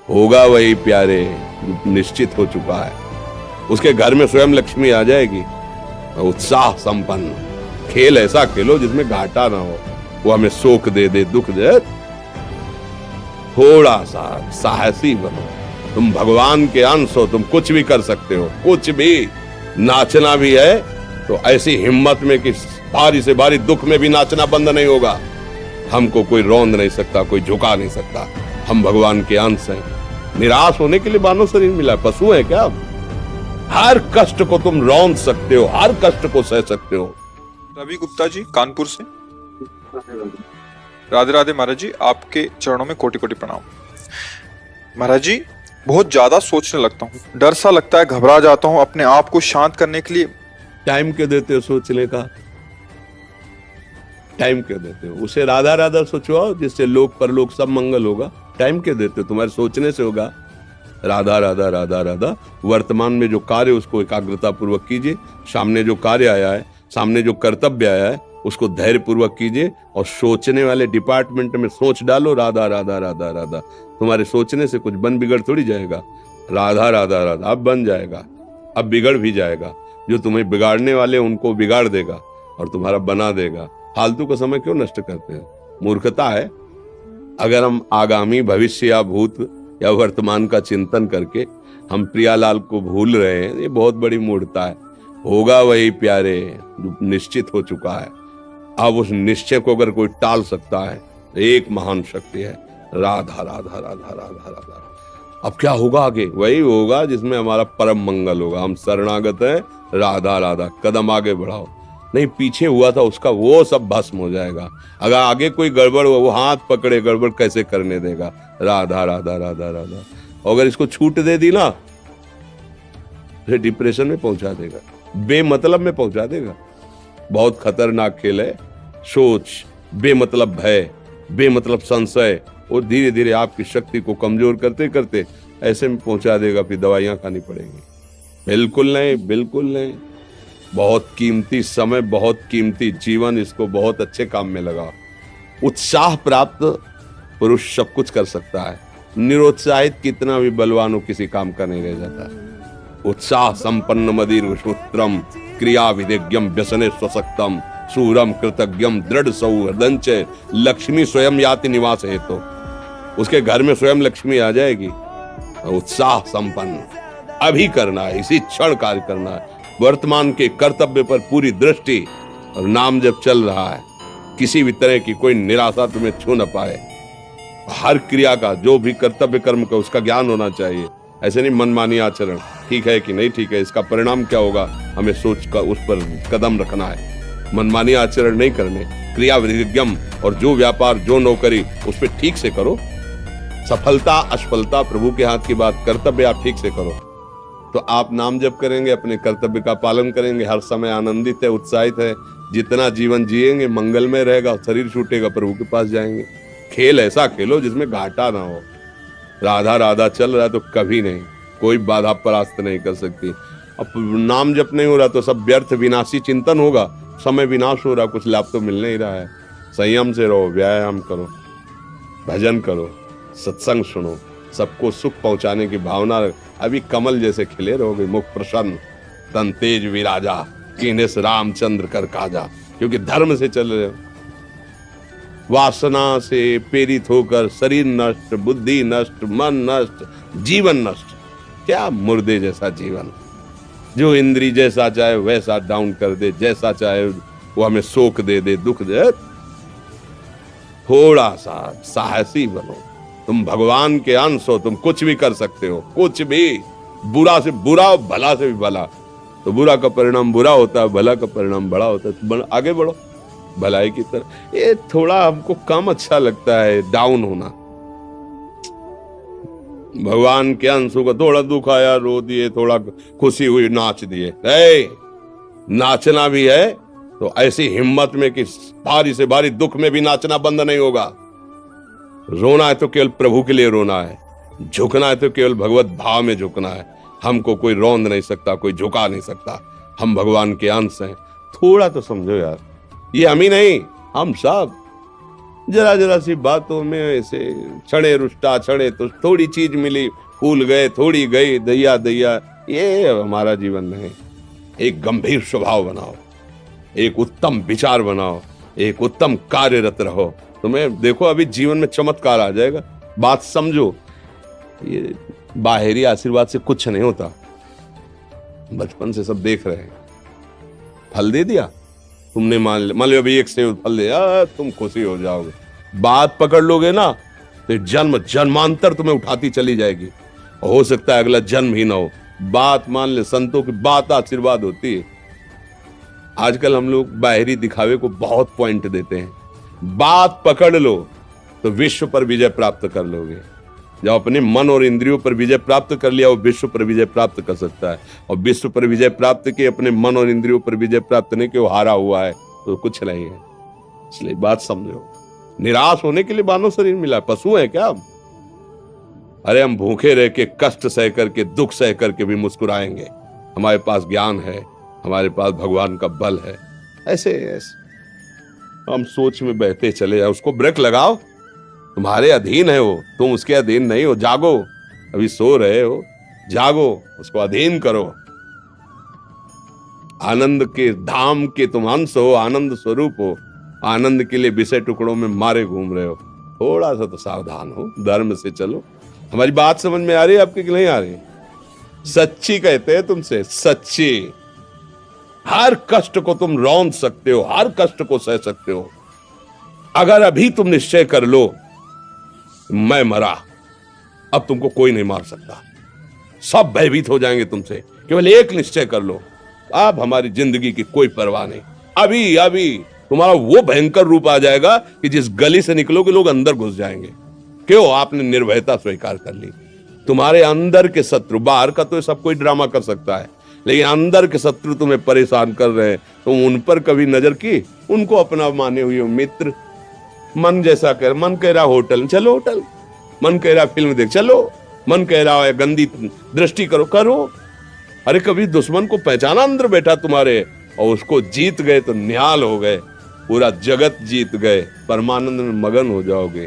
होगा वही प्यारे जो निश्चित हो चुका है। उसके घर में स्वयं लक्ष्मी आ जाएगी। उत्साह संपन्न खेल ऐसा खेलो जिसमें घाटा ना हो। वो हमें सुख दे दे दुख दे, थोड़ा सा साहसी बनो। तुम भगवान के अंश हो, तुम कुछ भी कर सकते हो, कुछ भी। नाचना भी है तो ऐसी हिम्मत में कि भारी से भारी दुख में भी नाचना बंद नहीं होगा। हमको कोई रौंद नहीं सकता, कोई झुका नहीं सकता। हम भगवान के अंश हैं। निराश होने के लिए मानव शरीर मिला, पशु है क्या? हर कष्ट को तुम रौंद सकते हो, हर कष्ट को सह सकते हो। रवि गुप्ता जी कानपुर से। राधे राधे महाराज जी, आपके चरणों में कोटि कोटि प्रणाम। महाराज जी, बहुत ज्यादा सोचने लगता हूँ, डर सा लगता है, घबरा जाता हूँ। अपने आप को शांत करने के लिए टाइम क्यों देते हो सोचने का? टाइम क्यों देते हो? उसे राधा राधा सोचवाओ, जिससे लोक परलोक सब मंगल होगा। टाइम क्यों देते हो? तुम्हारे सोचने से होगा। राधा राधा राधा राधा। वर्तमान में जो कार्य उसको एकाग्रता पूर्वक कीजिए। सामने जो कार्य आया है, सामने जो कर्तव्य आया है, उसको धैर्य पूर्वक कीजिए। और सोचने वाले डिपार्टमेंट में सोच डालो राधा राधा राधा राधा। तुम्हारे सोचने से कुछ बन बिगड़ थोड़ी जाएगा। राधा राधा राधा अब बन जाएगा, अब बिगड़ भी जाएगा। जो तुम्हें बिगाड़ने वाले उनको बिगाड़ देगा और तुम्हारा बना देगा। फालतू का समय क्यों नष्ट करते हैं? मूर्खता है। अगर हम आगामी भविष्य या भूत या वर्तमान का चिंतन करके हम प्रियालाल को भूल रहे हैं, ये बहुत बड़ी मूर्खता है। होगा वही प्यारे जो निश्चित हो चुका है। अब उस निश्चय को अगर कोई टाल सकता है तो एक महान शक्ति है, राधा राधा राधा राधा राधा। अब क्या होगा आगे? वही होगा जिसमें हमारा परम मंगल होगा। हम शरणागत हैं, राधा राधा। कदम आगे बढ़ाओ। नहीं पीछे हुआ था उसका वो सब भस्म हो जाएगा। अगर आगे कोई गड़बड़ हुआ, वो हाथ पकड़े गड़बड़ कैसे करने देगा? राधा राधा राधा राधा। और अगर इसको छूट दे दी ना, फिर डिप्रेशन में पहुंचा देगा, बेमतलब में पहुंचा देगा। बहुत खतरनाक खेल है। सोच, बेमतलब भय, बेमतलब संशय, और धीरे धीरे आपकी शक्ति को कमजोर करते करते ऐसे में पहुंचा देगा, फिर दवाइयां खानी पड़ेंगी। बिल्कुल नहीं, बिल्कुल नहीं। बहुत कीमती समय, बहुत कीमती जीवन, इसको बहुत अच्छे काम में लगाओ। उत्साह प्राप्त पुरुष सब कुछ कर सकता है। निरुत्साहित कितना भी बलवान हो, किसी काम का नहीं रह जाता। उत्साह संपन्न मदीर सूत्रम क्रिया विधिज्ञम व्यसने स्वशक्तम सूरम कृतज्ञम दृढ़ सौहृदंच लक्ष्मी स्वयं याति निवास हेतु। उसके घर में स्वयं लक्ष्मी आ जाएगी। उत्साह संपन्न अभी करना है, इसी क्षण कार्य करना है। वर्तमान के कर्तव्य पर पूरी दृष्टि, और नाम जब चल रहा है, किसी भी तरह की कोई निराशा तुम्हें छू न पाए। हर क्रिया का, जो भी कर्तव्य कर्म का, उसका ज्ञान होना चाहिए। ऐसे नहीं मनमानी आचरण, ठीक है कि नहीं ठीक है, इसका परिणाम क्या होगा, हमें सोच कर उस पर कदम रखना है। मनमानी आचरण नहीं करने, क्रिया विधिज्ञम, और जो व्यापार जो नौकरी उस पर ठीक से करो। सफलता असफलता प्रभु के हाथ की बात, कर्तव्य आप ठीक से करो तो आप नाम जप करेंगे, अपने कर्तव्य का पालन करेंगे, हर समय आनंदित है, उत्साहित है। जितना जीवन जिएंगे मंगलमय रहेगा। शरीर छूटेगा, प्रभु के पास जाएंगे। खेल ऐसा खेलो जिसमें घाटा ना हो। राधा राधा चल रहा है तो कभी नहीं, कोई बाधा परास्त नहीं कर सकती। अब नाम जप नहीं हो रहा तो सब व्यर्थ विनाशी चिंतन होगा। समय विनाश हो रहा, कुछ लाभ तो मिल नहीं रहा है। संयम से रहो, व्यायाम करो, भजन करो, सत्संग सुनो, सबको सुख पहुंचाने की भावना। अभी कमल जैसे खिले रहोगे, मुख प्रसन्न, तन तेज विराजा, कीनेस रामचंद्र कर काजा। क्योंकि धर्म से चल रहे हो। वासना से प्रेरित होकर शरीर नष्ट, बुद्धि नष्ट, मन नष्ट, जीवन नष्ट। क्या मुर्दे जैसा जीवन, जो इंद्री जैसा चाहे वैसा डाउन कर दे, जैसा चाहे वो हमें शोक दे दे, दुख दे। थोड़ा सा साहसी बनो। तुम भगवान के अंश हो, तुम कुछ भी कर सकते हो, कुछ भी। बुरा से बुरा, भला से भी भला। तो बुरा का परिणाम बुरा होता है, भला का परिणाम बड़ा होता है। तो आगे बढ़ो भलाई की तरफ। ये थोड़ा हमको कम अच्छा लगता है डाउन होना। भगवान के अंशों का थोड़ा दुख आया रो दिए, थोड़ा खुशी हुई नाच दिए। नाचना भी है तो ऐसी हिम्मत में कि भारी से भारी दुख में भी नाचना बंद नहीं होगा। रोना है तो केवल प्रभु के लिए रोना है, झुकना है तो केवल भगवत भाव में झुकना है। हमको कोई रौंद नहीं सकता, कोई झुका नहीं सकता। हम भगवान के अंश हैं। थोड़ा तो समझो यार, ये हम ही नहीं, हम सब। जरा जरा सी बातों में ऐसे क्षणे रुष्टा क्षणे तो थोड़ी चीज मिली, फूल गए, थोड़ी गई, दैया दैया, ये हमारा जीवन नहीं। एक गंभीर स्वभाव बनाओ, एक उत्तम विचार बनाओ, एक उत्तम कार्यरत रहो, तुम्हें देखो अभी जीवन में चमत्कार आ जाएगा। बात समझो, ये बाहरी आशीर्वाद से कुछ नहीं होता। बचपन से सब देख रहे हैं, फल दे दिया तुमने, मान लो अभी एक सेब फल दिया, तुम खुशी हो जाओगे। बात पकड़ लोगे ना तो जन्म जन्मांतर तुम्हें उठाती चली जाएगी, हो सकता है अगला जन्म ही ना हो। बात मान ले, संतों की बात आशीर्वाद होती है। आजकल हम लोग बाहरी दिखावे को बहुत पॉइंट देते हैं, बात पकड़ लो तो विश्व पर विजय प्राप्त कर लोगे। जब अपने मन और इंद्रियों पर विजय प्राप्त कर लिया, वो विश्व पर विजय प्राप्त कर सकता है। और विश्व पर विजय प्राप्त किए, अपने मन और इंद्रियों पर विजय प्राप्त नहीं कि वो हारा हुआ है तो कुछ नहीं है। इसलिए बात समझो, निराश होने के लिए मानव शरीर मिला, पशु है क्या हम? अरे हम भूखे रह के, कष्ट सह करके, दुख सह करके भी मुस्कुराएंगे। हमारे पास ज्ञान है, हमारे पास भगवान का बल है। ऐसे हम सोच में बहते चले जाओ, उसको ब्रेक लगाओ। तुम्हारे अधीन है वो, तुम उसके अधीन नहीं हो। जागो, अभी सो रहे हो, जागो, उसको अधीन करो। आनंद के धाम के तुम अंश हो, आनंद स्वरूप हो। आनंद के लिए विषय टुकड़ों में मारे घूम रहे हो। थोड़ा सा तो सावधान हो, धर्म से चलो। हमारी बात समझ में आ रही है आपकी कि नहीं आ रही? सच्ची कहते हैं तुमसे, सच्ची। हर कष्ट को तुम रौंद सकते हो, हर कष्ट को सह सकते हो। अगर अभी तुम निश्चय कर लो मैं मरा, अब तुमको कोई नहीं मार सकता। सब भयभीत हो जाएंगे तुमसे। केवल एक निश्चय कर लो, अब हमारी जिंदगी की कोई परवाह नहीं। अभी अभी तुम्हारा वो भयंकर रूप आ जाएगा कि जिस गली से निकलोगे लोग अंदर घुस जाएंगे। क्यों? आपने निर्भयता स्वीकार कर ली। तुम्हारे अंदर के शत्रु, बाहर का तो सब कोई ड्रामा कर सकता है, लेकिन अंदर के शत्रु तुम्हें परेशान कर रहे हैं, तुम उन पर कभी नजर की? उनको अपना माने हुए मित्र। मन जैसा कर, मन कह रहा होटल चलो होटल, मन कह रहा फिल्म देख चलो, मन कह रहा है गंदी दृष्टि करो करो। अरे कभी दुश्मन को पहचाना अंदर बैठा तुम्हारे, और उसको जीत गए तो निहाल हो गए, पूरा जगत जीत गए, परमानंद में मगन हो जाओगे।